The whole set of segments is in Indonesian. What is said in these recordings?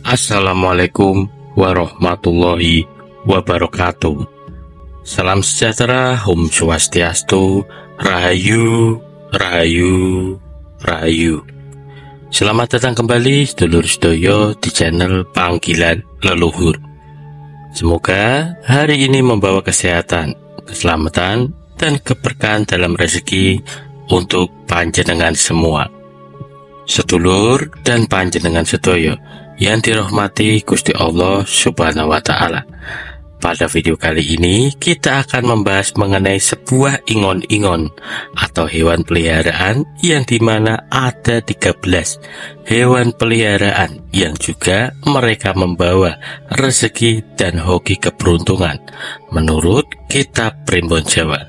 Assalamualaikum warahmatullahi wabarakatuh. Salam sejahtera, Om Swastiastu, Rahayu, Rahayu, Rahayu. Selamat datang kembali sedulur sedoyo di channel Panggilan Leluhur. Semoga hari ini membawa kesehatan, keselamatan, dan keberkahan dalam rezeki untuk panjenengan semua. Sedulur dan panjenengan sedoyo yang dirahmati Gusti Allah Subhanahu wa Ta'ala. Pada video kali ini kita akan membahas mengenai sebuah ingon-ingon atau hewan peliharaan yang dimana ada 13 hewan peliharaan yang juga mereka membawa rezeki dan hoki keberuntungan menurut kitab Primbon Jawa.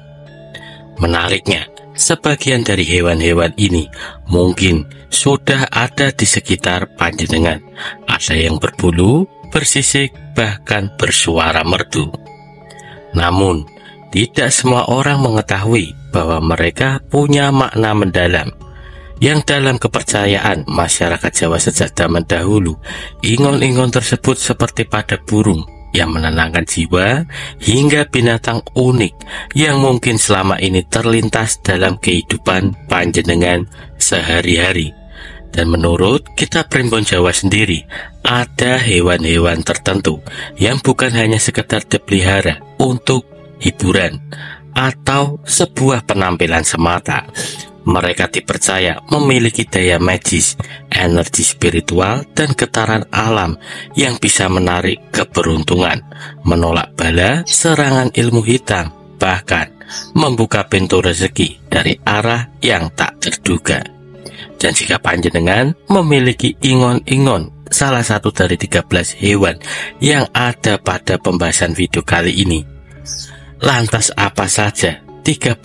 Menariknya, sebagian dari hewan-hewan ini mungkin sudah ada di sekitar panjenengan. Ada yang berbulu, bersisik, bahkan bersuara merdu. Namun, tidak semua orang mengetahui bahwa mereka punya makna mendalam. Yang dalam kepercayaan masyarakat Jawa sejak zaman dahulu, ingon-ingon tersebut seperti pada burung yang menenangkan jiwa, hingga binatang unik yang mungkin selama ini terlintas dalam kehidupan panjenengan sehari-hari. Dan menurut kitab Primbon Jawa sendiri, ada hewan-hewan tertentu yang bukan hanya sekedar dipelihara untuk hiburan atau sebuah penampilan semata. Mereka dipercaya memiliki daya magis, energi spiritual, dan getaran alam yang bisa menarik keberuntungan, menolak bala, serangan ilmu hitam, bahkan membuka pintu rezeki dari arah yang tak terduga. Dan jika panjenengan memiliki ingon-ingon, salah satu dari 13 hewan yang ada pada pembahasan video kali ini, lantas apa saja 13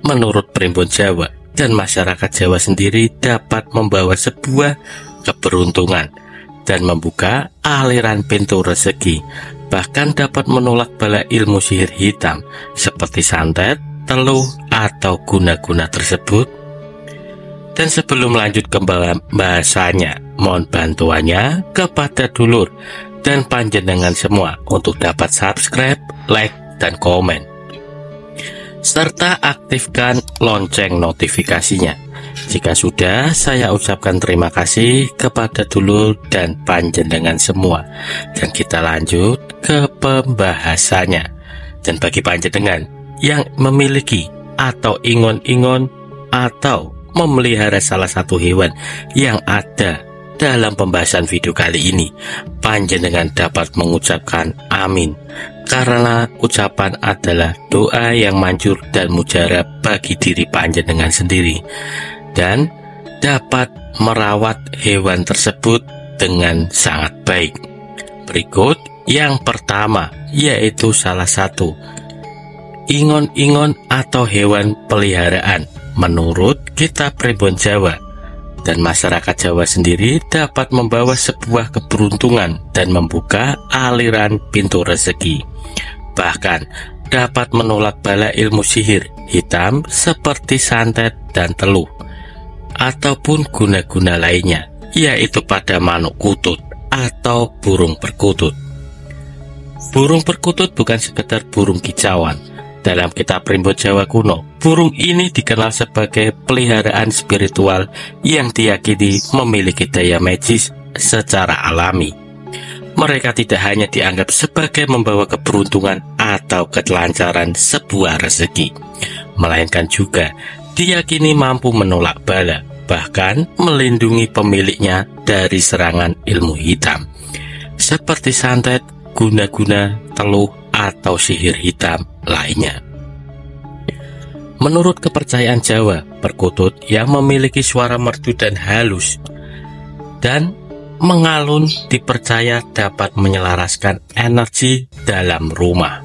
menurut Primbon Jawa dan masyarakat Jawa sendiri dapat membawa sebuah keberuntungan dan membuka aliran pintu rezeki, bahkan dapat menolak bala ilmu sihir hitam seperti santet, teluh, atau guna-guna tersebut? Dan sebelum lanjut ke bahasanya, mohon bantuannya kepada dulur dan panjenengan semua untuk dapat subscribe, like, dan komen, serta aktifkan lonceng notifikasinya. Jika sudah, saya ucapkan terima kasih kepada dulur dan panjenengan semua. Dan kita lanjut ke pembahasannya. Dan bagi panjenengan yang memiliki atau ingon-ingon atau memelihara salah satu hewan yang ada dalam pembahasan video kali ini, panjenengan dapat mengucapkan amin, karena ucapan adalah doa yang manjur dan mujarab bagi diri panjenengan sendiri, dan dapat merawat hewan tersebut dengan sangat baik. Berikut yang pertama, yaitu salah satu ingon-ingon atau hewan peliharaan menurut kitab Primbon Jawa dan masyarakat Jawa sendiri dapat membawa sebuah keberuntungan dan membuka aliran pintu rezeki, bahkan dapat menolak bala ilmu sihir hitam seperti santet dan teluh, ataupun guna-guna lainnya, yaitu pada manuk kutut atau burung perkutut. Burung perkutut bukan sekedar burung kicauan. Dalam kitab Primbon Jawa kuno, burung ini dikenal sebagai peliharaan spiritual yang diyakini memiliki daya magis secara alami. Mereka tidak hanya dianggap sebagai membawa keberuntungan atau kelancaran sebuah rezeki, melainkan juga diyakini mampu menolak bala, bahkan melindungi pemiliknya dari serangan ilmu hitam, seperti santet, guna-guna, teluh, atau sihir hitam lainnya. Menurut kepercayaan Jawa, perkutut yang memiliki suara merdu dan halus dan mengalun dipercaya dapat menyelaraskan energi dalam rumah.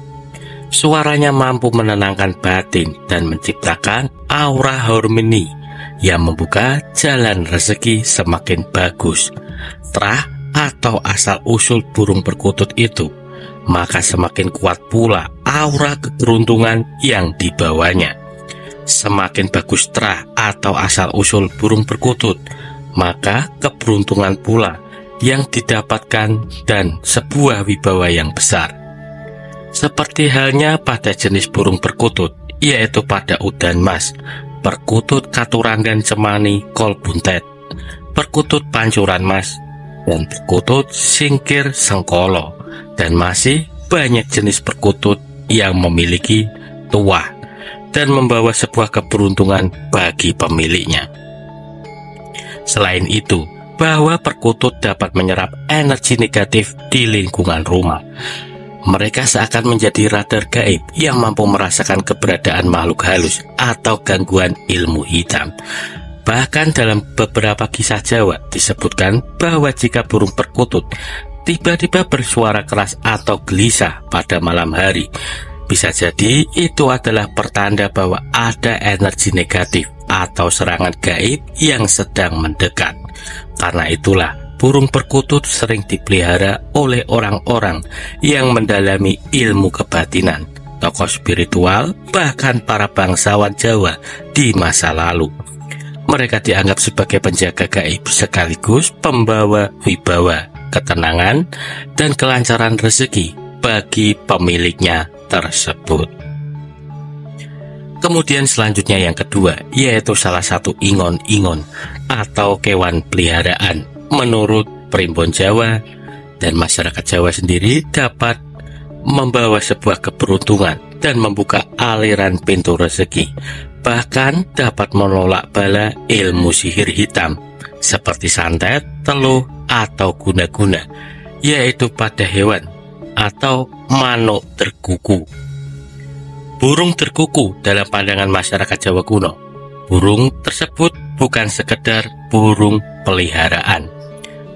Suaranya mampu menenangkan batin dan menciptakan aura harmoni yang membuka jalan rezeki semakin bagus. Terah atau asal-usul burung perkutut itu, maka semakin kuat pula aura keberuntungan yang dibawanya. Semakin bagus terah atau asal-usul burung perkutut, maka keberuntungan pula yang didapatkan dan sebuah wibawa yang besar. Seperti halnya pada jenis burung perkutut, yaitu pada udan mas, perkutut katuranggan cemani kolbuntet, perkutut pancuran mas, dan perkutut singkir sengkolo, dan masih banyak jenis perkutut yang memiliki tuah dan membawa sebuah keberuntungan bagi pemiliknya. Selain itu, bahwa perkutut dapat menyerap energi negatif di lingkungan rumah. Mereka seakan menjadi radar gaib yang mampu merasakan keberadaan makhluk halus atau gangguan ilmu hitam. Bahkan dalam beberapa kisah Jawa disebutkan bahwa jika burung perkutut tiba-tiba bersuara keras atau gelisah pada malam hari, bisa jadi itu adalah pertanda bahwa ada energi negatif atau serangan gaib yang sedang mendekat. Karena itulah burung perkutut sering dipelihara oleh orang-orang yang mendalami ilmu kebatinan, tokoh spiritual, bahkan para bangsawan Jawa di masa lalu. Mereka dianggap sebagai penjaga gaib sekaligus pembawa wibawa, ketenangan, dan kelancaran rezeki bagi pemiliknya tersebut. Kemudian selanjutnya yang kedua, yaitu salah satu ingon-ingon atau kewan peliharaan. Menurut Primbon Jawa dan masyarakat Jawa sendiri dapat membawa sebuah keberuntungan dan membuka aliran pintu rezeki. Bahkan dapat menolak bala ilmu sihir hitam seperti santet, teluh, atau guna-guna, yaitu pada hewan atau manuk terkuku. Burung terkuku dalam pandangan masyarakat Jawa kuno, burung tersebut bukan sekedar burung peliharaan.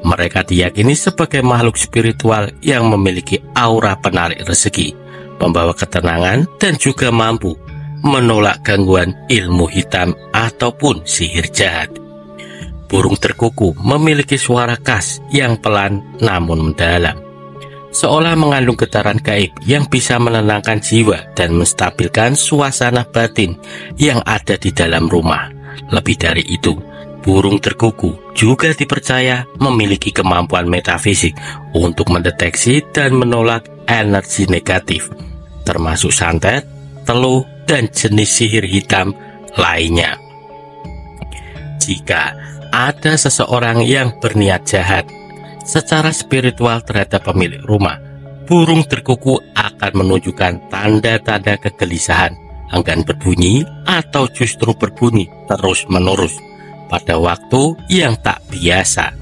Mereka diyakini sebagai makhluk spiritual yang memiliki aura penarik rezeki, membawa ketenangan, dan juga mampu menolak gangguan ilmu hitam ataupun sihir jahat. Burung terkuku memiliki suara khas yang pelan namun mendalam, seolah mengandung getaran gaib yang bisa menenangkan jiwa dan menstabilkan suasana batin yang ada di dalam rumah. Lebih dari itu, burung terkuku juga dipercaya memiliki kemampuan metafisik untuk mendeteksi dan menolak energi negatif, termasuk santet, teluh, dan jenis sihir hitam lainnya. Jika ada seseorang yang berniat jahat secara spiritual terhadap pemilik rumah, burung terkuku akan menunjukkan tanda-tanda kegelisahan, enggan berbunyi, atau justru berbunyi terus-menerus pada waktu yang tak biasa,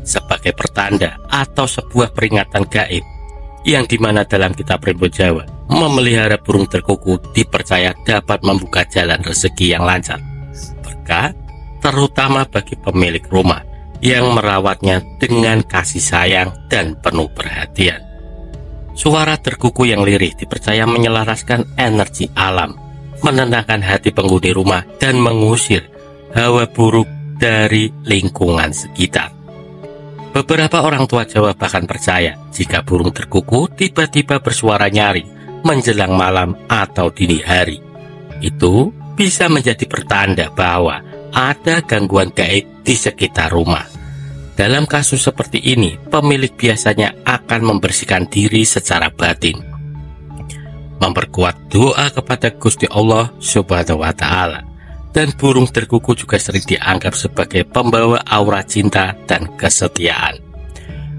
sebagai pertanda atau sebuah peringatan gaib, yang dimana dalam kitab Primbon Jawa, memelihara burung terkuku dipercaya dapat membuka jalan rezeki yang lancar, berkah, terutama bagi pemilik rumah yang merawatnya dengan kasih sayang dan penuh perhatian. Suara terkuku yang lirih dipercaya menyelaraskan energi alam, menenangkan hati penghuni rumah, dan mengusir hawa buruk dari lingkungan sekitar. Beberapa orang tua Jawa bahkan percaya jika burung terkuku tiba-tiba bersuara nyaring menjelang malam atau dini hari, itu bisa menjadi pertanda bahwa ada gangguan gaib di sekitar rumah. Dalam kasus seperti ini, pemilik biasanya akan membersihkan diri secara batin, memperkuat doa kepada Gusti Allah Subhanahu wa Ta'ala, dan burung terkuku juga sering dianggap sebagai pembawa aura cinta dan kesetiaan.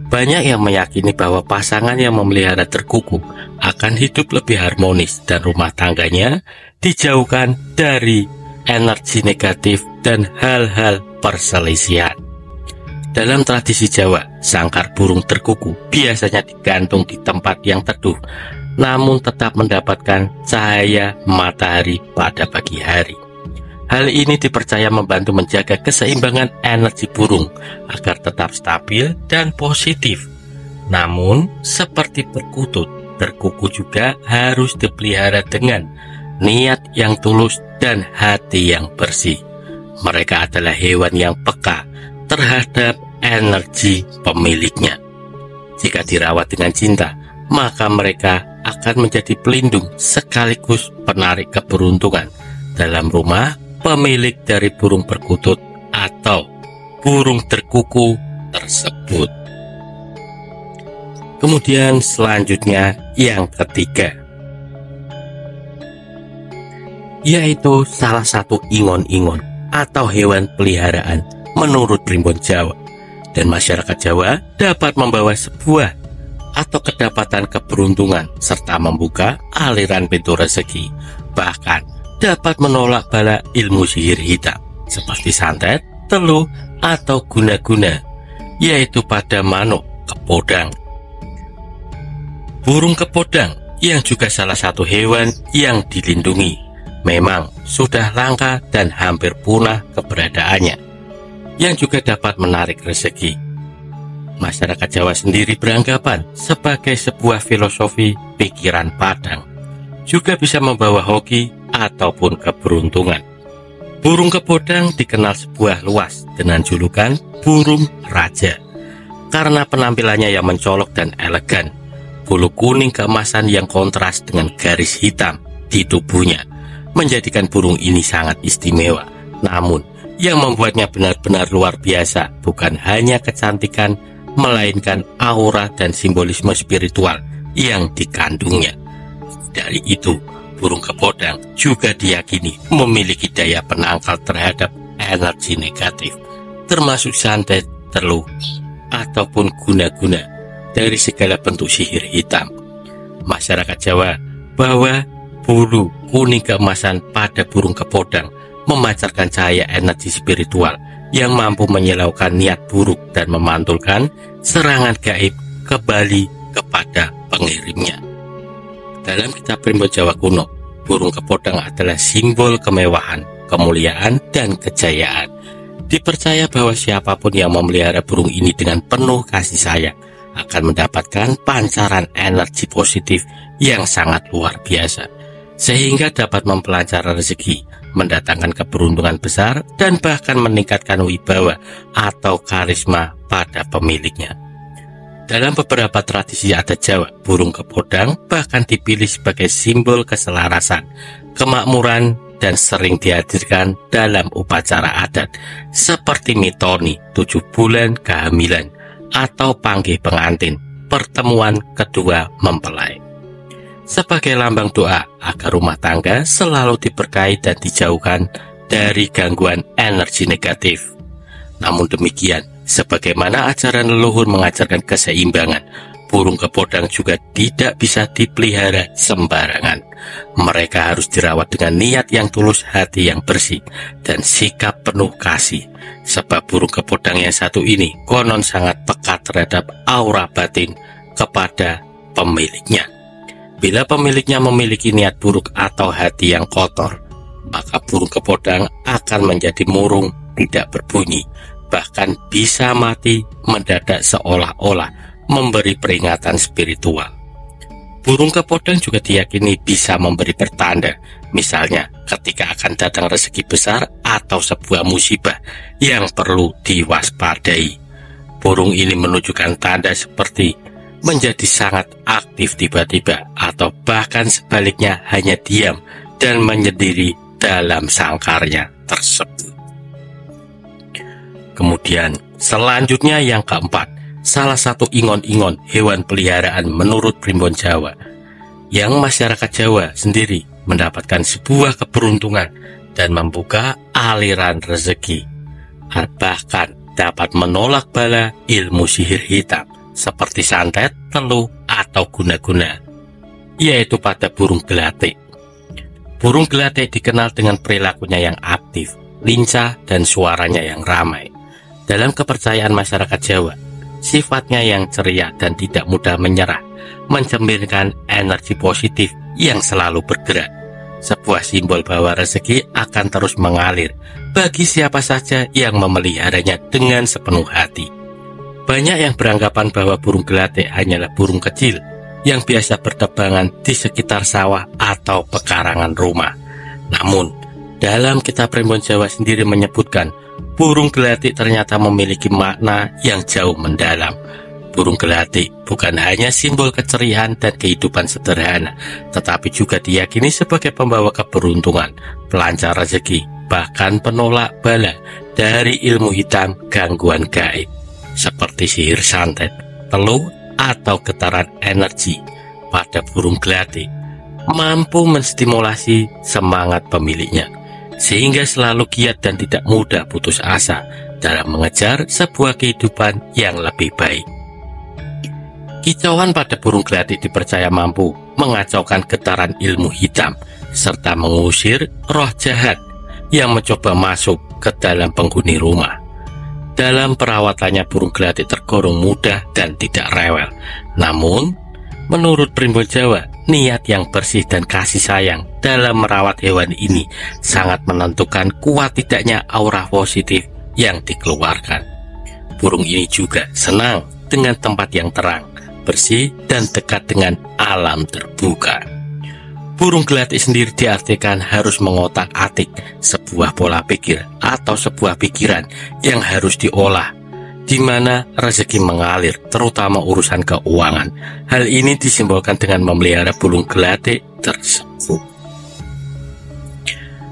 Banyak yang meyakini bahwa pasangan yang memelihara terkuku akan hidup lebih harmonis dan rumah tangganya dijauhkan dari energi negatif dan hal-hal perselisihan. Dalam tradisi Jawa, sangkar burung terkuku biasanya digantung di tempat yang teduh, namun tetap mendapatkan cahaya matahari pada pagi hari. Hal ini dipercaya membantu menjaga keseimbangan energi burung agar tetap stabil dan positif. Namun, seperti perkutut, terkuku juga harus dipelihara dengan niat yang tulus dan hati yang bersih. Mereka adalah hewan yang peka terhadap energi pemiliknya. Jika dirawat dengan cinta, maka mereka akan menjadi pelindung sekaligus penarik keberuntungan dalam rumah pemilik dari burung perkutut atau burung terkuku tersebut. Kemudian selanjutnya yang ketiga, yaitu salah satu ingon-ingon atau hewan peliharaan menurut Primbon Jawa dan masyarakat Jawa dapat membawa sebuah atau kedapatan keberuntungan serta membuka aliran pintu rezeki, bahkan dapat menolak bala ilmu sihir hitam seperti santet, teluh, atau guna-guna, yaitu pada manuk kepodang. Burung kepodang yang juga salah satu hewan yang dilindungi memang sudah langka dan hampir punah keberadaannya, yang juga dapat menarik rezeki. Masyarakat Jawa sendiri beranggapan sebagai sebuah filosofi pikiran padang, juga bisa membawa hoki ataupun keberuntungan. Burung kepodang dikenal sebuah luas dengan julukan burung raja karena penampilannya yang mencolok dan elegan. Bulu kuning keemasan yang kontras dengan garis hitam di tubuhnya menjadikan burung ini sangat istimewa. Namun, yang membuatnya benar-benar luar biasa bukan hanya kecantikan, melainkan aura dan simbolisme spiritual yang dikandungnya. Dari itu, burung kepodang juga diyakini memiliki daya penangkal terhadap energi negatif, termasuk santet, teluh, ataupun guna-guna dari segala bentuk sihir hitam. Masyarakat Jawa bahwa bulu kuning keemasan pada burung kepodang memancarkan cahaya energi spiritual yang mampu menyilaukan niat buruk dan memantulkan serangan gaib kembali kepada pengirimnya. Dalam kitab Primbon Jawa kuno, burung kepodang adalah simbol kemewahan, kemuliaan, dan kejayaan. Dipercaya bahwa siapapun yang memelihara burung ini dengan penuh kasih sayang akan mendapatkan pancaran energi positif yang sangat luar biasa, sehingga dapat mempelancar rezeki, mendatangkan keberuntungan besar, dan bahkan meningkatkan wibawa atau karisma pada pemiliknya. Dalam beberapa tradisi adat Jawa, burung kepodang bahkan dipilih sebagai simbol keselarasan, kemakmuran, dan sering dihadirkan dalam upacara adat seperti mitoni, 7 bulan kehamilan, atau panggih pengantin, pertemuan kedua mempelai, sebagai lambang doa agar rumah tangga selalu diberkahi dan dijauhkan dari gangguan energi negatif. Namun demikian, sebagaimana ajaran leluhur mengajarkan keseimbangan, burung kepodang juga tidak bisa dipelihara sembarangan. Mereka harus dirawat dengan niat yang tulus, hati yang bersih, dan sikap penuh kasih. Sebab burung kepodang yang satu ini konon sangat peka terhadap aura batin kepada pemiliknya. Bila pemiliknya memiliki niat buruk atau hati yang kotor, maka burung kepodang akan menjadi murung, tidak berbunyi, bahkan bisa mati mendadak seolah-olah memberi peringatan spiritual. Burung kepodang juga diyakini bisa memberi pertanda, misalnya ketika akan datang rezeki besar atau sebuah musibah yang perlu diwaspadai. Burung ini menunjukkan tanda seperti menjadi sangat aktif tiba-tiba, atau bahkan sebaliknya hanya diam dan menyendiri dalam sangkarnya tersebut. Kemudian selanjutnya yang keempat, salah satu ingon-ingon hewan peliharaan menurut Primbon Jawa, yang masyarakat Jawa sendiri mendapatkan sebuah keberuntungan dan membuka aliran rezeki, bahkan dapat menolak bala ilmu sihir hitam seperti santet, teluh, atau guna-guna, yaitu pada burung gelatik. Burung gelatik dikenal dengan perilakunya yang aktif, lincah, dan suaranya yang ramai. Dalam kepercayaan masyarakat Jawa, sifatnya yang ceria dan tidak mudah menyerah mencerminkan energi positif yang selalu bergerak, sebuah simbol bahwa rezeki akan terus mengalir bagi siapa saja yang memeliharanya dengan sepenuh hati. Banyak yang beranggapan bahwa burung gelatik hanyalah burung kecil yang biasa bertebangan di sekitar sawah atau pekarangan rumah. Namun, dalam kitab Primbon Jawa sendiri menyebutkan burung gelatik ternyata memiliki makna yang jauh mendalam. Burung gelatik bukan hanya simbol keceriaan dan kehidupan sederhana, tetapi juga diyakini sebagai pembawa keberuntungan, pelancar rezeki, bahkan penolak bala dari ilmu hitam gangguan gaib, seperti sihir santet, teluh, atau getaran energi pada burung gelatik mampu menstimulasi semangat pemiliknya, sehingga selalu giat dan tidak mudah putus asa dalam mengejar sebuah kehidupan yang lebih baik. Kicauan pada burung gelatik dipercaya mampu mengacaukan getaran ilmu hitam serta mengusir roh jahat yang mencoba masuk ke dalam penghuni rumah. Dalam perawatannya, burung gelatik tergolong mudah dan tidak rewel. Namun, menurut Primbon Jawa, niat yang bersih dan kasih sayang dalam merawat hewan ini sangat menentukan kuat tidaknya aura positif yang dikeluarkan. Burung ini juga senang dengan tempat yang terang, bersih, dan dekat dengan alam terbuka. Burung gelatik sendiri diartikan harus mengotak-atik sebuah pola pikir atau sebuah pikiran yang harus diolah, di mana rezeki mengalir, terutama urusan keuangan. Hal ini disimbolkan dengan memelihara burung gelatik tersebut.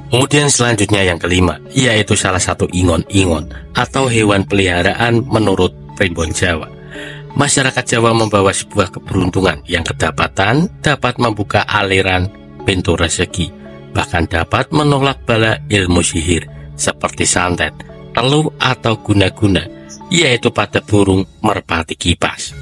Kemudian selanjutnya yang kelima, yaitu salah satu ingon-ingon atau hewan peliharaan menurut Primbon Jawa. Masyarakat Jawa membawa sebuah keberuntungan yang kedapatan dapat membuka aliran pintu rezeki, bahkan dapat menolak bala ilmu sihir seperti santet, teluh atau guna-guna, yaitu pada burung merpati kipas.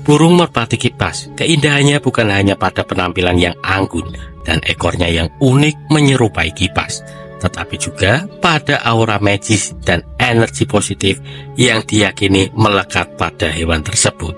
Burung merpati kipas, keindahannya bukan hanya pada penampilan yang anggun dan ekornya yang unik menyerupai kipas, tetapi juga pada aura magis dan energi positif yang diyakini melekat pada hewan tersebut.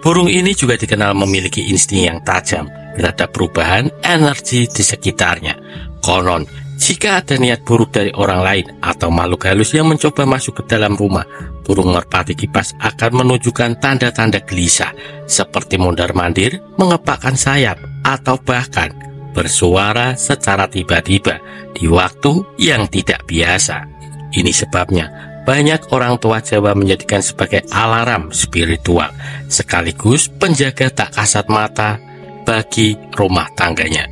Burung ini juga dikenal memiliki insting yang tajam terhadap perubahan energi di sekitarnya. Konon, jika ada niat buruk dari orang lain atau makhluk halus yang mencoba masuk ke dalam rumah, burung merpati kipas akan menunjukkan tanda-tanda gelisah seperti mondar-mandir, mengepakkan sayap, atau bahkan bersuara secara tiba-tiba di waktu yang tidak biasa. Ini sebabnya banyak orang tua Jawa menjadikan sebagai alarm spiritual sekaligus penjaga tak kasat mata bagi rumah tangganya.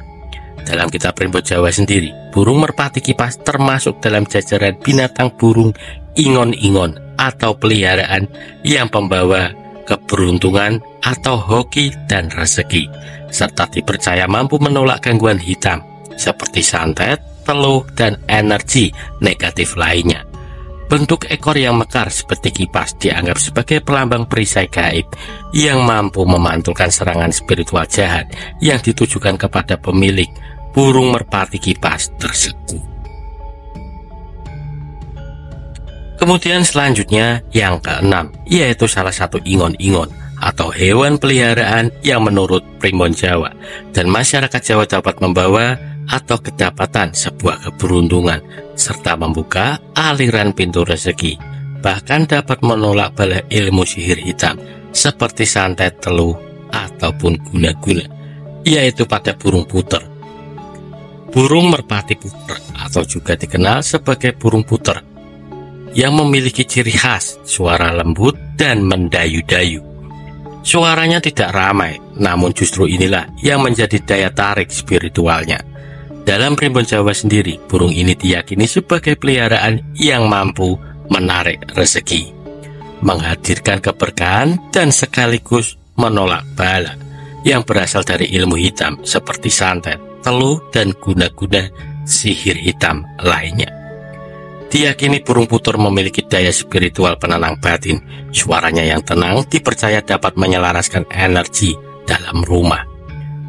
Dalam kitab Primbon Jawa sendiri, burung merpati kipas termasuk dalam jajaran binatang burung ingon-ingon atau peliharaan yang membawa keberuntungan atau hoki dan rezeki, serta dipercaya mampu menolak gangguan hitam seperti santet, teluh, dan energi negatif lainnya. Bentuk ekor yang mekar seperti kipas dianggap sebagai pelambang perisai gaib yang mampu memantulkan serangan spiritual jahat yang ditujukan kepada pemilik burung merpati kipas tersebut. Kemudian selanjutnya yang keenam, yaitu salah satu ingon-ingon atau hewan peliharaan yang menurut Primbon Jawa dan masyarakat Jawa dapat membawa atau kedapatan sebuah keberuntungan serta membuka aliran pintu rezeki, bahkan dapat menolak bala ilmu sihir hitam seperti santet, teluh, ataupun guna-guna, yaitu pada burung puter. Burung merpati puter atau juga dikenal sebagai burung puter yang memiliki ciri khas suara lembut dan mendayu-dayu. Suaranya tidak ramai, namun justru inilah yang menjadi daya tarik spiritualnya. Dalam Primbon Jawa sendiri, burung ini diyakini sebagai peliharaan yang mampu menarik rezeki, menghadirkan keberkahan, dan sekaligus menolak bala yang berasal dari ilmu hitam seperti santet, teluh, dan guna-guna sihir hitam lainnya. Diyakini burung puter memiliki daya spiritual penenang batin. Suaranya yang tenang dipercaya dapat menyelaraskan energi dalam rumah,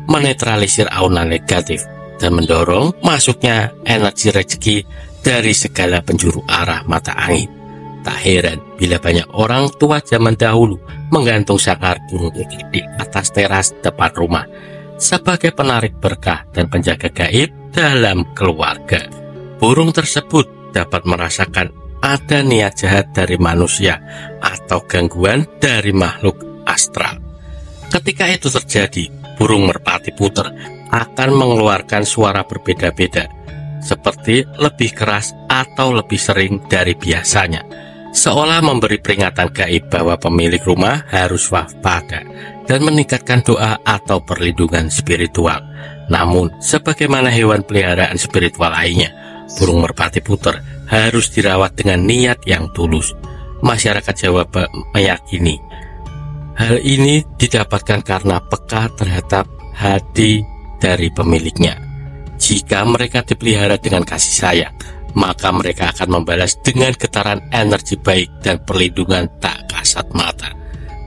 menetralisir aura negatif, dan mendorong masuknya energi rezeki dari segala penjuru arah mata angin. Tak heran bila banyak orang tua zaman dahulu menggantung sakar burung ini di atas teras depan rumah sebagai penarik berkah dan penjaga gaib dalam keluarga. Burung tersebut dapat merasakan ada niat jahat dari manusia atau gangguan dari makhluk astral. Ketika itu terjadi, burung merpati puter akan mengeluarkan suara berbeda-beda, seperti lebih keras atau lebih sering dari biasanya, seolah memberi peringatan gaib bahwa pemilik rumah harus waspada dan meningkatkan doa atau perlindungan spiritual. Namun, sebagaimana hewan peliharaan spiritual lainnya, burung merpati puter harus dirawat dengan niat yang tulus. Masyarakat Jawa meyakini Hal ini didapatkan karena peka terhadap hati dari pemiliknya. Jika mereka dipelihara dengan kasih sayang, maka mereka akan membalas dengan getaran energi baik dan perlindungan tak kasat mata.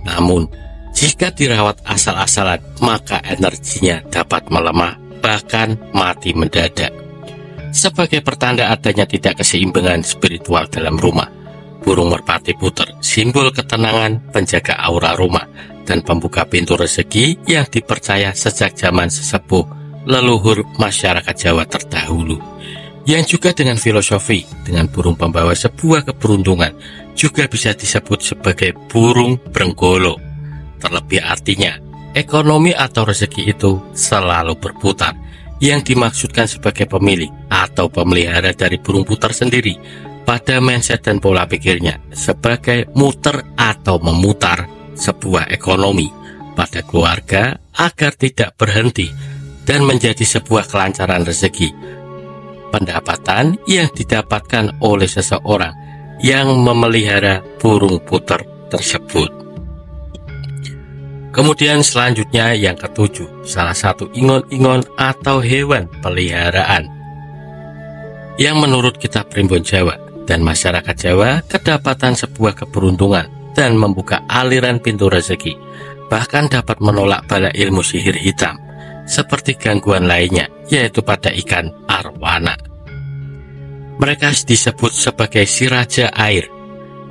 Namun, jika dirawat asal-asalan, maka energinya dapat melemah, bahkan mati mendadak. Sebagai pertanda adanya tidak keseimbangan spiritual dalam rumah, burung merpati puter, simbol ketenangan, penjaga aura rumah, dan pembuka pintu rezeki yang dipercaya sejak zaman sesepuh leluhur masyarakat Jawa terdahulu. Yang juga dengan filosofi, dengan burung pembawa sebuah keberuntungan, juga bisa disebut sebagai burung Brenggolo. Terlebih artinya, ekonomi atau rezeki itu selalu berputar. Yang dimaksudkan sebagai pemilik atau pemelihara dari burung putar sendiri pada mindset dan pola pikirnya sebagai muter atau memutar sebuah ekonomi pada keluarga agar tidak berhenti dan menjadi sebuah kelancaran rezeki, pendapatan yang didapatkan oleh seseorang yang memelihara burung putar tersebut. Kemudian selanjutnya yang ketujuh, salah satu ingon-ingon atau hewan peliharaan yang menurut kitab Primbon Jawa dan masyarakat Jawa kedapatan sebuah keberuntungan dan membuka aliran pintu rezeki, bahkan dapat menolak bala ilmu sihir hitam seperti gangguan lainnya, yaitu pada ikan arwana. Mereka disebut sebagai si raja air,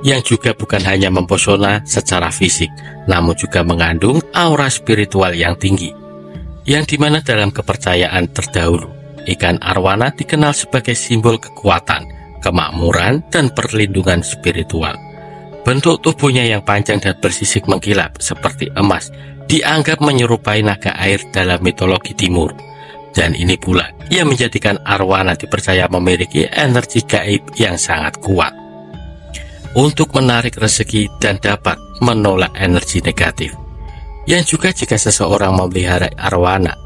yang juga bukan hanya mempesona secara fisik, namun juga mengandung aura spiritual yang tinggi, yang dimana dalam kepercayaan terdahulu, ikan arwana dikenal sebagai simbol kekuatan, kemakmuran, dan perlindungan spiritual. Bentuk tubuhnya yang panjang dan bersisik mengkilap seperti emas dianggap menyerupai naga air dalam mitologi timur, dan ini pula yang menjadikan arwana dipercaya memiliki energi gaib yang sangat kuat untuk menarik rezeki dan dapat menolak energi negatif. Yang juga jika seseorang memelihara arwana,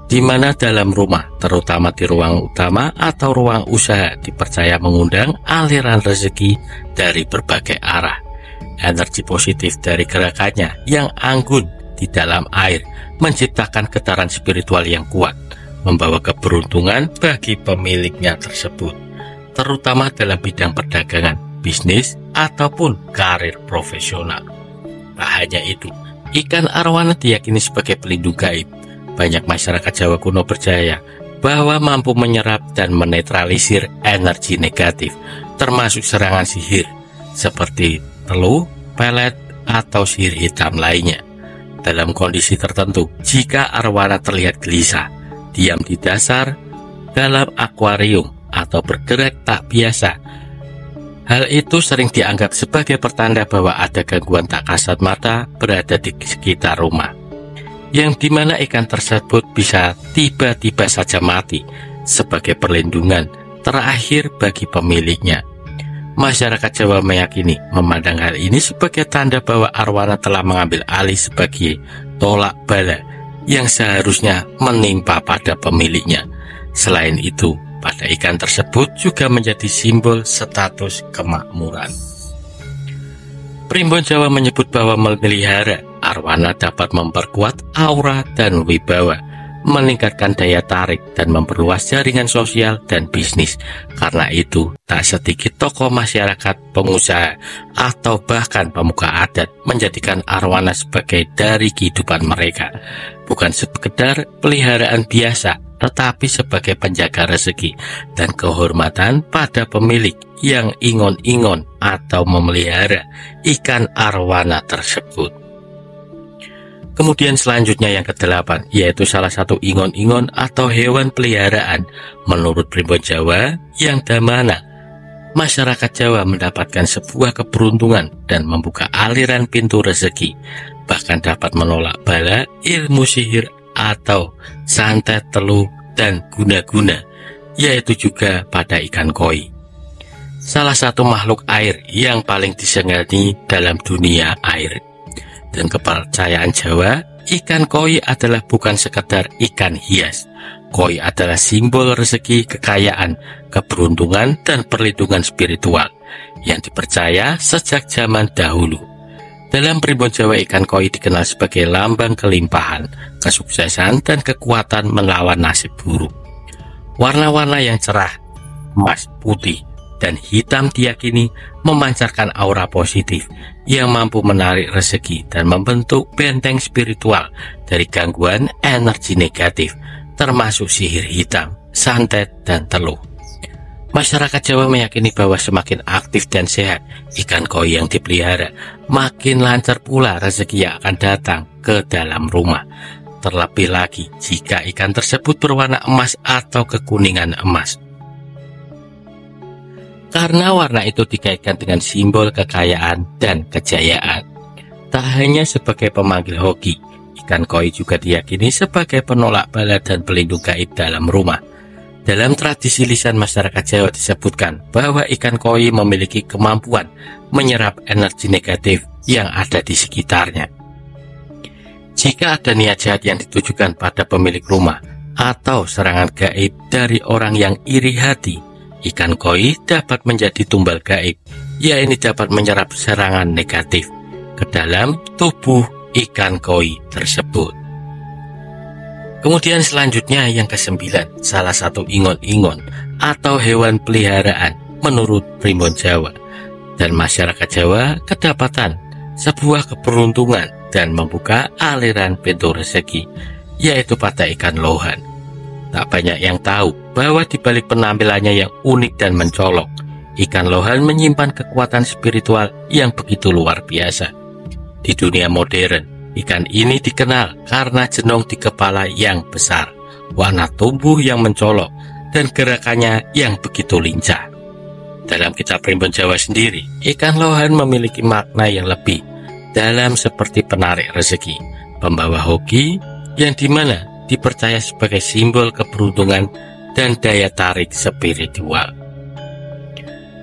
di mana dalam rumah, terutama di ruang utama atau ruang usaha, dipercaya mengundang aliran rezeki dari berbagai arah. Energi positif dari gerakannya yang anggun di dalam air menciptakan getaran spiritual yang kuat, membawa keberuntungan bagi pemiliknya tersebut, terutama dalam bidang perdagangan, bisnis, ataupun karir profesional. Tak hanya itu, ikan arwana diyakini sebagai pelindung gaib. Banyak masyarakat Jawa kuno percaya bahwa mampu menyerap dan menetralisir energi negatif, termasuk serangan sihir, seperti teluh, pelet, atau sihir hitam lainnya. Dalam kondisi tertentu, jika arwana terlihat gelisah, diam di dasar, dalam akuarium, atau bergerak tak biasa, hal itu sering dianggap sebagai pertanda bahwa ada gangguan tak kasat mata berada di sekitar rumah, yang dimana ikan tersebut bisa tiba-tiba saja mati sebagai perlindungan terakhir bagi pemiliknya. Masyarakat Jawa meyakini memandang hal ini sebagai tanda bahwa arwana telah mengambil alih sebagai tolak bala yang seharusnya menimpa pada pemiliknya. Selain itu, pada ikan tersebut juga menjadi simbol status kemakmuran. Primbon Jawa menyebut bahwa memelihara arwana dapat memperkuat aura dan wibawa, meningkatkan daya tarik dan memperluas jaringan sosial dan bisnis. Karena itu, tak sedikit tokoh masyarakat, pengusaha, atau bahkan pemuka adat menjadikan arwana sebagai dari kehidupan mereka, bukan sekedar peliharaan biasa, tetapi sebagai penjaga rezeki dan kehormatan pada pemilik yang ingon-ingon atau memelihara ikan arwana tersebut. Kemudian selanjutnya yang ke-8, yaitu salah satu ingon-ingon atau hewan peliharaan menurut Primbon Jawa, yang damana masyarakat Jawa mendapatkan sebuah keberuntungan dan membuka aliran pintu rezeki, bahkan dapat menolak bala, ilmu sihir, atau santet, teluh, dan guna-guna, yaitu juga pada ikan koi, salah satu makhluk air yang paling disegani dalam dunia air. Dan kepercayaan Jawa, ikan koi adalah bukan sekedar ikan hias. Koi adalah simbol rezeki, kekayaan, keberuntungan, dan perlindungan spiritual yang dipercaya sejak zaman dahulu. Dalam primbon Jawa, ikan koi dikenal sebagai lambang kelimpahan, kesuksesan, dan kekuatan melawan nasib buruk. Warna-warna yang cerah, emas, putih, dan hitam diyakini memancarkan aura positif yang mampu menarik rezeki dan membentuk benteng spiritual dari gangguan energi negatif, termasuk sihir hitam, santet, dan teluh. Masyarakat Jawa meyakini bahwa semakin aktif dan sehat ikan koi yang dipelihara, makin lancar pula rezeki yang akan datang ke dalam rumah. Terlebih lagi jika ikan tersebut berwarna emas atau kekuningan emas. Karena warna itu dikaitkan dengan simbol kekayaan dan kejayaan. Tak hanya sebagai pemanggil hoki, ikan koi juga diyakini sebagai penolak bala dan pelindung gaib dalam rumah. Dalam tradisi lisan masyarakat Jawa disebutkan bahwa ikan koi memiliki kemampuan menyerap energi negatif yang ada di sekitarnya. Jika ada niat jahat yang ditujukan pada pemilik rumah atau serangan gaib dari orang yang iri hati, ikan koi dapat menjadi tumbal gaib, yaitu dapat menyerap serangan negatif ke dalam tubuh ikan koi tersebut. Kemudian selanjutnya yang ke-9, salah satu ingon-ingon atau hewan peliharaan menurut primbon Jawa dan masyarakat Jawa kedapatan sebuah keberuntungan dan membuka aliran pintu rezeki, yaitu pada ikan lohan. Tak banyak yang tahu bahwa di balik penampilannya yang unik dan mencolok, ikan lohan menyimpan kekuatan spiritual yang begitu luar biasa. Di dunia modern, ikan ini dikenal karena jenong di kepala yang besar, warna tubuh yang mencolok, dan gerakannya yang begitu lincah. Dalam kitab primbon Jawa sendiri, ikan lohan memiliki makna yang lebih dalam seperti penarik rezeki, pembawa hoki, yang dimana dipercaya sebagai simbol keberuntungan dan daya tarik spiritual.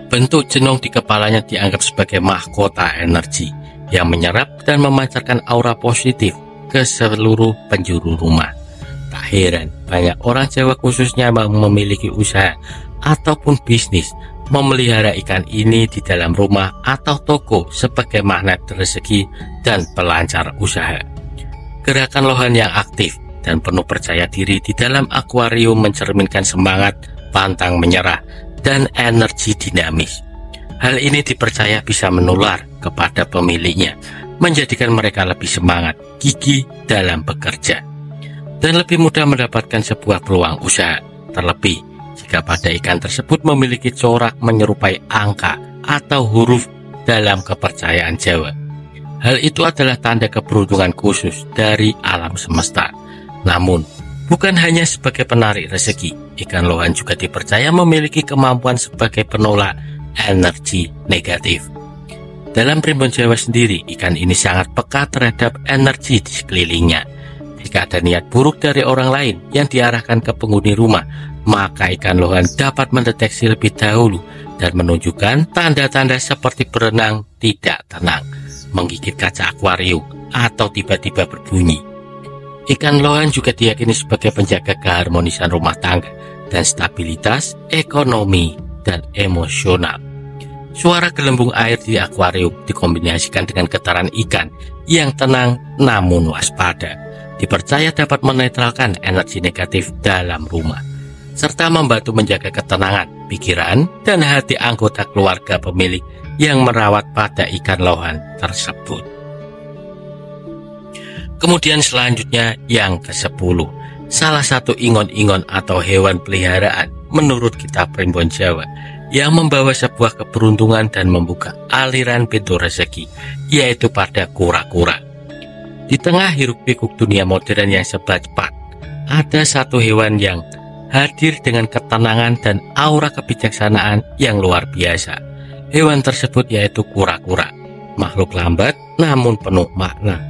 Bentuk jenong di kepalanya dianggap sebagai mahkota energi yang menyerap dan memancarkan aura positif ke seluruh penjuru rumah. Tak heran banyak orang Jawa khususnya yang memiliki usaha ataupun bisnis memelihara ikan ini di dalam rumah atau toko sebagai magnet rezeki dan pelancar usaha. Gerakan lohan yang aktif dan penuh percaya diri di dalam akuarium mencerminkan semangat, pantang menyerah, dan energi dinamis. Hal ini dipercaya bisa menular kepada pemiliknya, menjadikan mereka lebih semangat, gigih dalam bekerja, dan lebih mudah mendapatkan sebuah peluang usaha. Terlebih jika pada ikan tersebut memiliki corak menyerupai angka atau huruf dalam kepercayaan Jawa. Hal itu adalah tanda keberuntungan khusus dari alam semesta. Namun, bukan hanya sebagai penarik rezeki, ikan lohan juga dipercaya memiliki kemampuan sebagai penolak energi negatif. Dalam primbon Jawa sendiri, ikan ini sangat peka terhadap energi di sekelilingnya. Jika ada niat buruk dari orang lain yang diarahkan ke penghuni rumah, maka ikan lohan dapat mendeteksi lebih dahulu dan menunjukkan tanda-tanda seperti berenang tidak tenang, menggigit kaca akuarium, atau tiba-tiba berbunyi. Ikan lohan juga diyakini sebagai penjaga keharmonisan rumah tangga dan stabilitas ekonomi dan emosional. Suara gelembung air di akuarium dikombinasikan dengan getaran ikan yang tenang namun waspada, dipercaya dapat menetralkan energi negatif dalam rumah, serta membantu menjaga ketenangan, pikiran, dan hati anggota keluarga pemilik yang merawat pada ikan lohan tersebut. Kemudian selanjutnya yang ke-10, salah satu ingon-ingon atau hewan peliharaan menurut kitab primbon Jawa yang membawa sebuah keberuntungan dan membuka aliran pintu rezeki, yaitu pada kura-kura. Di tengah hiruk-pikuk dunia modern yang serba cepat, ada satu hewan yang hadir dengan ketenangan dan aura kebijaksanaan yang luar biasa. Hewan tersebut yaitu kura-kura, makhluk lambat namun penuh makna.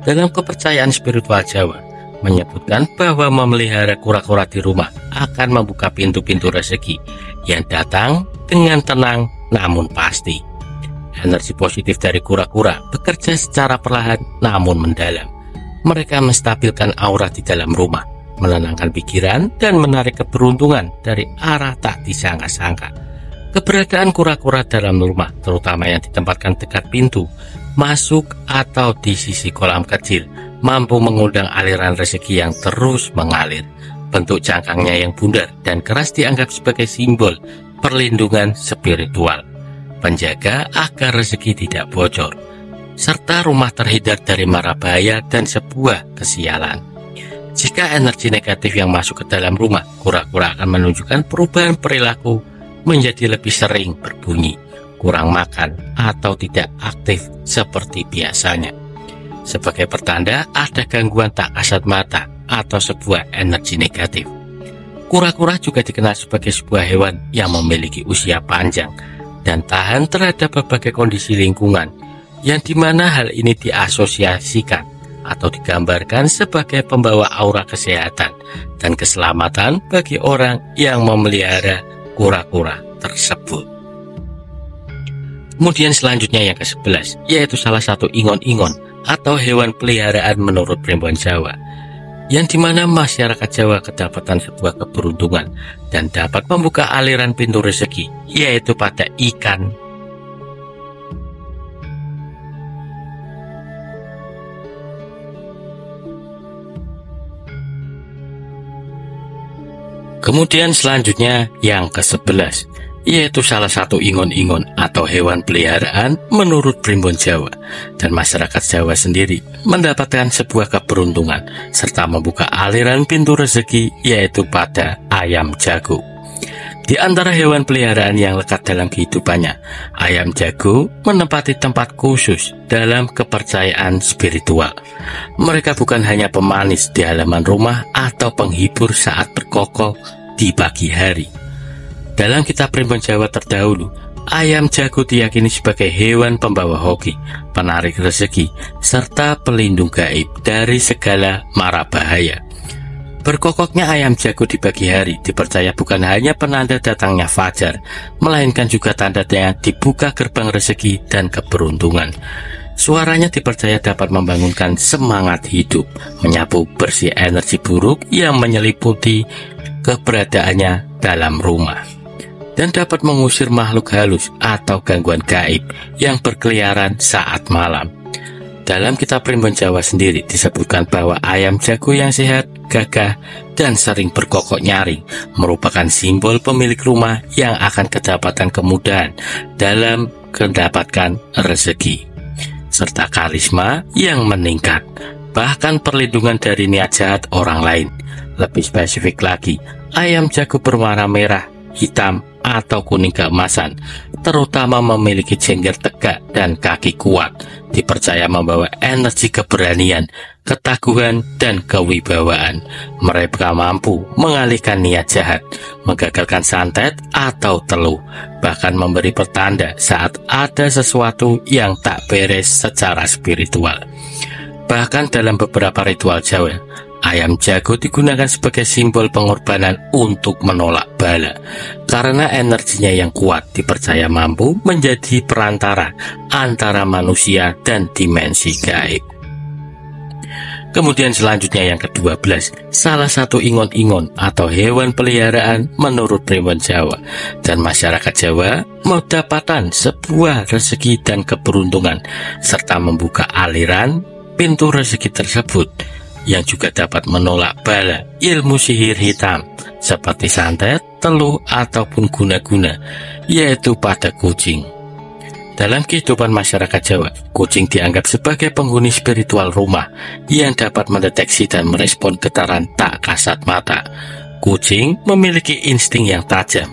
Dalam kepercayaan spiritual Jawa, menyebutkan bahwa memelihara kura-kura di rumah akan membuka pintu-pintu rezeki yang datang dengan tenang namun pasti. Energi positif dari kura-kura bekerja secara perlahan namun mendalam. Mereka menstabilkan aura di dalam rumah, menenangkan pikiran, dan menarik keberuntungan dari arah tak disangka-sangka. Keberadaan kura-kura dalam rumah, terutama yang ditempatkan dekat pintu, masuk atau di sisi kolam kecil, mampu mengundang aliran rezeki yang terus mengalir. Bentuk cangkangnya yang bundar dan keras dianggap sebagai simbol perlindungan spiritual, penjaga agar rezeki tidak bocor, serta rumah terhindar dari mara bahaya dan sebuah kesialan. Jika energi negatif yang masuk ke dalam rumah, kura-kura akan menunjukkan perubahan perilaku menjadi lebih sering berbunyi, kurang makan, atau tidak aktif seperti biasanya. Sebagai pertanda ada gangguan tak kasat mata atau sebuah energi negatif. Kura-kura juga dikenal sebagai sebuah hewan yang memiliki usia panjang dan tahan terhadap berbagai kondisi lingkungan, yang dimana hal ini diasosiasikan atau digambarkan sebagai pembawa aura kesehatan dan keselamatan bagi orang yang memelihara kura-kura tersebut. Kemudian selanjutnya yang ke-11, yaitu salah satu ingon-ingon atau hewan peliharaan menurut Primbon Jawa, yang dimana masyarakat Jawa kedapatan sebuah keberuntungan dan dapat membuka aliran pintu rezeki, yaitu pada ikan. Kemudian selanjutnya yang ke-11, yaitu salah satu ingon-ingon atau hewan peliharaan menurut Primbon Jawa, dan masyarakat Jawa sendiri mendapatkan sebuah keberuntungan serta membuka aliran pintu rezeki, yaitu pada ayam jago. Di antara hewan peliharaan yang lekat dalam kehidupannya, ayam jago menempati tempat khusus dalam kepercayaan spiritual. Mereka bukan hanya pemanis di halaman rumah atau penghibur saat berkokok di pagi hari. Dalam kitab Primbon Jawa terdahulu, ayam jago diyakini sebagai hewan pembawa hoki, penarik rezeki, serta pelindung gaib dari segala mara bahaya. Berkokoknya ayam jago di pagi hari dipercaya bukan hanya penanda datangnya fajar, melainkan juga tandanya dibuka gerbang rezeki dan keberuntungan. Suaranya dipercaya dapat membangunkan semangat hidup, menyapu bersih energi buruk yang menyeliputi keberadaannya dalam rumah, dan dapat mengusir makhluk halus atau gangguan gaib yang berkeliaran saat malam. Dalam kitab Primbon Jawa sendiri disebutkan bahwa ayam jago yang sehat, gagah, dan sering berkokok nyaring merupakan simbol pemilik rumah yang akan kedapatan kemudahan dalam mendapatkan rezeki, serta karisma yang meningkat, bahkan perlindungan dari niat jahat orang lain. Lebih spesifik lagi, ayam jago berwarna merah, hitam, atau kuning keemasan, terutama memiliki jengger tegak dan kaki kuat, dipercaya membawa energi keberanian, ketaguhan, dan kewibawaan. Mereka mampu mengalihkan niat jahat, menggagalkan santet atau teluh, bahkan memberi pertanda saat ada sesuatu yang tak beres secara spiritual. Bahkan dalam beberapa ritual Jawa, ayam jago digunakan sebagai simbol pengorbanan untuk menolak bala, karena energinya yang kuat dipercaya mampu menjadi perantara antara manusia dan dimensi gaib. Kemudian selanjutnya yang ke-12, salah satu ingon-ingon atau hewan peliharaan menurut Primbon Jawa, dan masyarakat Jawa mendapatkan sebuah rezeki dan keberuntungan serta membuka aliran pintu rezeki tersebut, yang juga dapat menolak bala ilmu sihir hitam seperti santet, teluh, ataupun guna-guna, yaitu pada kucing. Dalam kehidupan masyarakat Jawa, kucing dianggap sebagai penghuni spiritual rumah yang dapat mendeteksi dan merespon getaran tak kasat mata. Kucing memiliki insting yang tajam.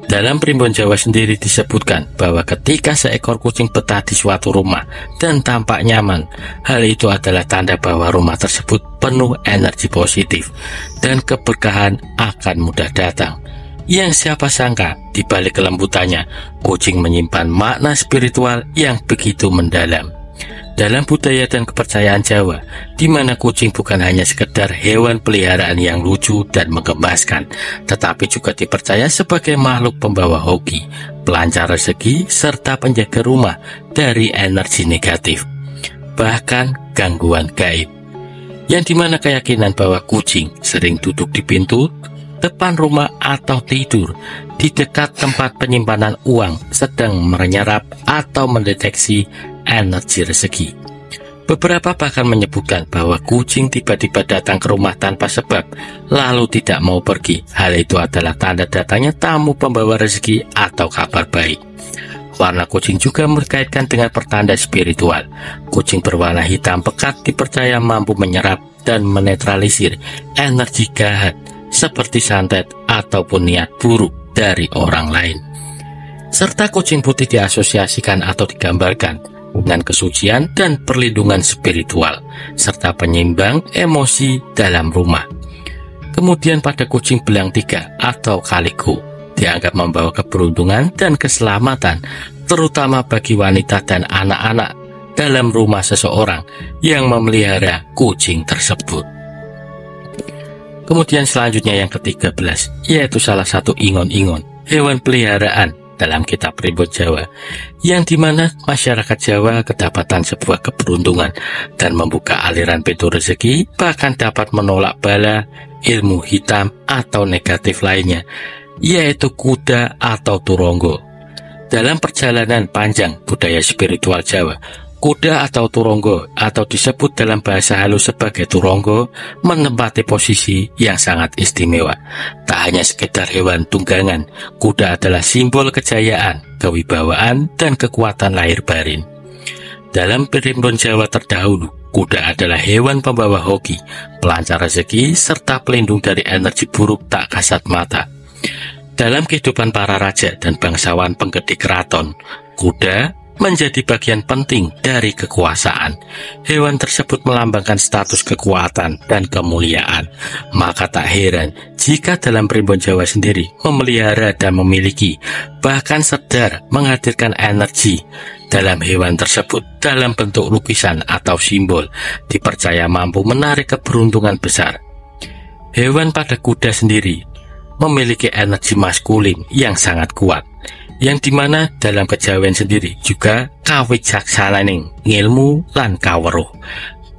Dalam Primbon Jawa sendiri disebutkan bahwa ketika seekor kucing betah di suatu rumah dan tampak nyaman, hal itu adalah tanda bahwa rumah tersebut penuh energi positif dan keberkahan akan mudah datang. Yang siapa sangka di balik kelembutannya, kucing menyimpan makna spiritual yang begitu mendalam. Dalam budaya dan kepercayaan Jawa, di mana kucing bukan hanya sekedar hewan peliharaan yang lucu dan menggemaskan, tetapi juga dipercaya sebagai makhluk pembawa hoki, pelancar rezeki, serta penjaga rumah dari energi negatif, bahkan gangguan gaib. Yang dimana keyakinan bahwa kucing sering duduk di pintu depan rumah atau tidur di dekat tempat penyimpanan uang sedang menyerap atau mendeteksi energi rezeki. Beberapa bahkan menyebutkan bahwa kucing tiba-tiba datang ke rumah tanpa sebab, lalu tidak mau pergi. Hal itu adalah tanda datangnya tamu pembawa rezeki atau kabar baik. Warna kucing juga berkaitan dengan pertanda spiritual. Kucing berwarna hitam pekat dipercaya mampu menyerap dan menetralisir energi jahat seperti santet ataupun niat buruk dari orang lain. Serta kucing putih diasosiasikan atau digambarkan dengan kesucian dan perlindungan spiritual, serta penyeimbang emosi dalam rumah. Kemudian pada kucing belang 3 atau calico, dianggap membawa keberuntungan dan keselamatan, terutama bagi wanita dan anak-anak dalam rumah seseorang yang memelihara kucing tersebut. Kemudian selanjutnya yang ke-13, yaitu salah satu ingon-ingon, hewan peliharaan dalam kitab Primbon Jawa, yang dimana masyarakat Jawa kedapatan sebuah keberuntungan dan membuka aliran pintu rezeki, bahkan dapat menolak bala, ilmu hitam atau negatif lainnya, yaitu kuda atau turonggo. Dalam perjalanan panjang budaya spiritual Jawa, kuda atau turonggo atau disebut dalam bahasa halus sebagai turonggo menempati posisi yang sangat istimewa. Tak hanya sekedar hewan tunggangan, kuda adalah simbol kejayaan, kewibawaan, dan kekuatan lahir batin. Dalam Primbon Jawa terdahulu, kuda adalah hewan pembawa hoki, pelancar rezeki, serta pelindung dari energi buruk tak kasat mata. Dalam kehidupan para raja dan bangsawan penggede keraton, kuda menjadi bagian penting dari kekuasaan. Hewan tersebut melambangkan status kekuatan dan kemuliaan. Maka tak heran jika dalam Primbon Jawa sendiri memelihara dan memiliki, bahkan sedar menghadirkan energi dalam hewan tersebut dalam bentuk lukisan atau simbol, dipercaya mampu menarik keberuntungan besar. Hewan pada kuda sendiri memiliki energi maskulin yang sangat kuat, yang dimana dalam kejawen sendiri juga kawicaksaning ngilmu lan kaweruh,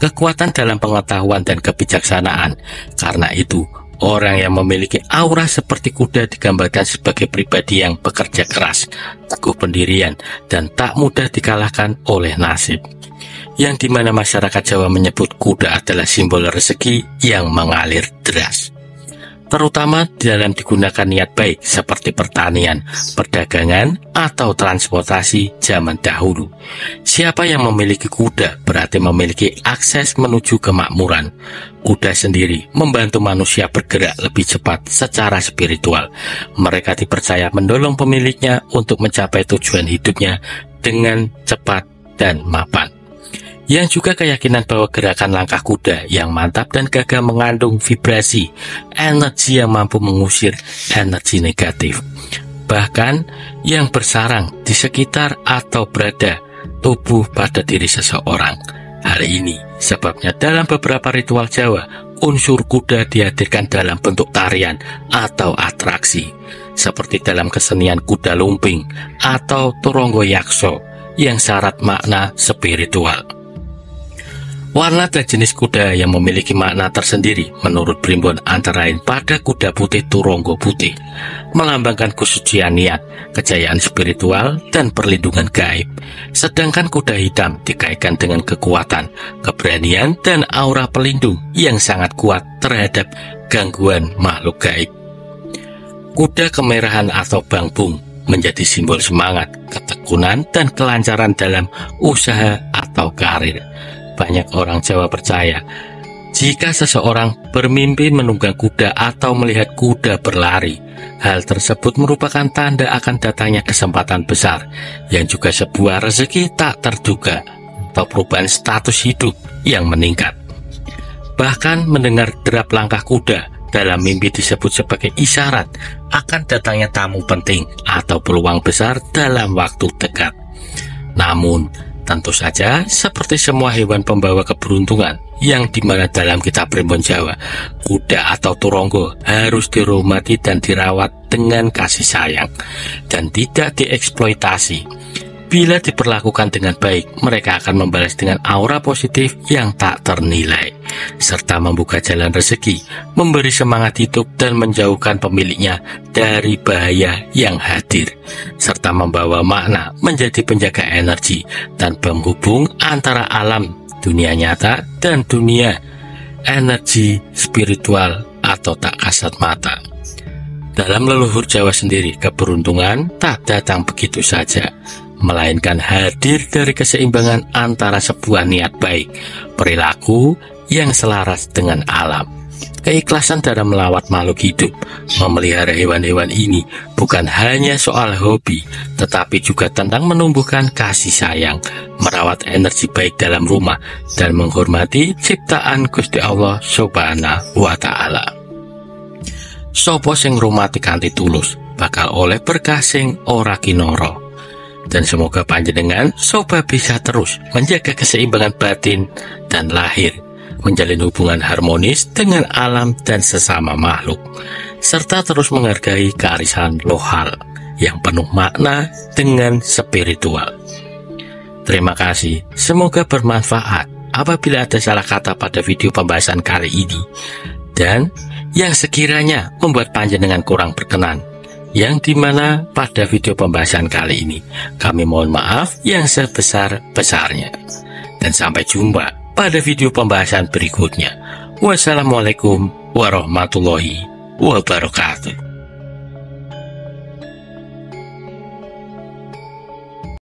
kekuatan dalam pengetahuan dan kebijaksanaan. Karena itu orang yang memiliki aura seperti kuda digambarkan sebagai pribadi yang bekerja keras, teguh pendirian, dan tak mudah dikalahkan oleh nasib, yang dimana masyarakat Jawa menyebut kuda adalah simbol rezeki yang mengalir deras, terutama dalam digunakan niat baik seperti pertanian, perdagangan, atau transportasi zaman dahulu. Siapa yang memiliki kuda berarti memiliki akses menuju kemakmuran. Kuda sendiri membantu manusia bergerak lebih cepat secara spiritual. Mereka dipercaya mendorong pemiliknya untuk mencapai tujuan hidupnya dengan cepat dan mapan. Yang juga keyakinan bahwa gerakan langkah kuda yang mantap dan gagah mengandung vibrasi, energi yang mampu mengusir energi negatif, bahkan yang bersarang di sekitar atau berada tubuh pada diri seseorang. Hal ini sebabnya dalam beberapa ritual Jawa, unsur kuda dihadirkan dalam bentuk tarian atau atraksi, seperti dalam kesenian kuda lumping atau turonggo yakso yang syarat makna spiritual. Warna dan jenis kuda yang memiliki makna tersendiri menurut Primbon antara lain pada kuda putih turonggo putih, melambangkan kesucian niat, kejayaan spiritual, dan perlindungan gaib. Sedangkan kuda hitam dikaitkan dengan kekuatan, keberanian, dan aura pelindung yang sangat kuat terhadap gangguan makhluk gaib. Kuda kemerahan atau bangbung menjadi simbol semangat, ketekunan, dan kelancaran dalam usaha atau karir. Banyak orang Jawa percaya, jika seseorang bermimpi menunggang kuda atau melihat kuda berlari, hal tersebut merupakan tanda akan datangnya kesempatan besar, yang juga sebuah rezeki tak terduga atau perubahan status hidup yang meningkat. Bahkan mendengar derap langkah kuda dalam mimpi disebut sebagai isyarat akan datangnya tamu penting atau peluang besar dalam waktu dekat. Namun, tentu saja, seperti semua hewan pembawa keberuntungan, yang dimana dalam kitab Primbon Jawa, kuda atau turonggo harus dihormati dan dirawat dengan kasih sayang, dan tidak dieksploitasi. Bila diperlakukan dengan baik, mereka akan membalas dengan aura positif yang tak ternilai. serta membuka jalan rezeki, memberi semangat hidup dan menjauhkan pemiliknya dari bahaya yang hadir, serta membawa makna menjadi penjaga energi dan penghubung antara alam dunia nyata dan dunia energi spiritual atau tak kasat mata. Dalam leluhur Jawa sendiri, keberuntungan tak datang begitu saja, melainkan hadir dari keseimbangan antara sebuah niat baik, perilaku yang selaras dengan alam, keikhlasan dalam melawat makhluk hidup. Memelihara hewan-hewan ini bukan hanya soal hobi, tetapi juga tentang menumbuhkan kasih sayang, merawat energi baik dalam rumah, dan menghormati ciptaan Gusti Allah Subhanahu wa Ta'ala. Sopo sing rumati kanthi tulus bakal oleh berkah sing ora kinara. Dan semoga panjenengan soba bisa terus menjaga keseimbangan batin dan lahir, menjalin hubungan harmonis dengan alam dan sesama makhluk, serta terus menghargai kearisan lokal yang penuh makna dengan spiritual. Terima kasih, semoga bermanfaat. Apabila ada salah kata pada video pembahasan kali ini, dan yang sekiranya membuat panjenengan kurang berkenan, yang dimana pada video pembahasan kali ini kami mohon maaf yang sebesar-besarnya. Dan sampai jumpa pada video pembahasan berikutnya. Wassalamualaikum warahmatullahi wabarakatuh.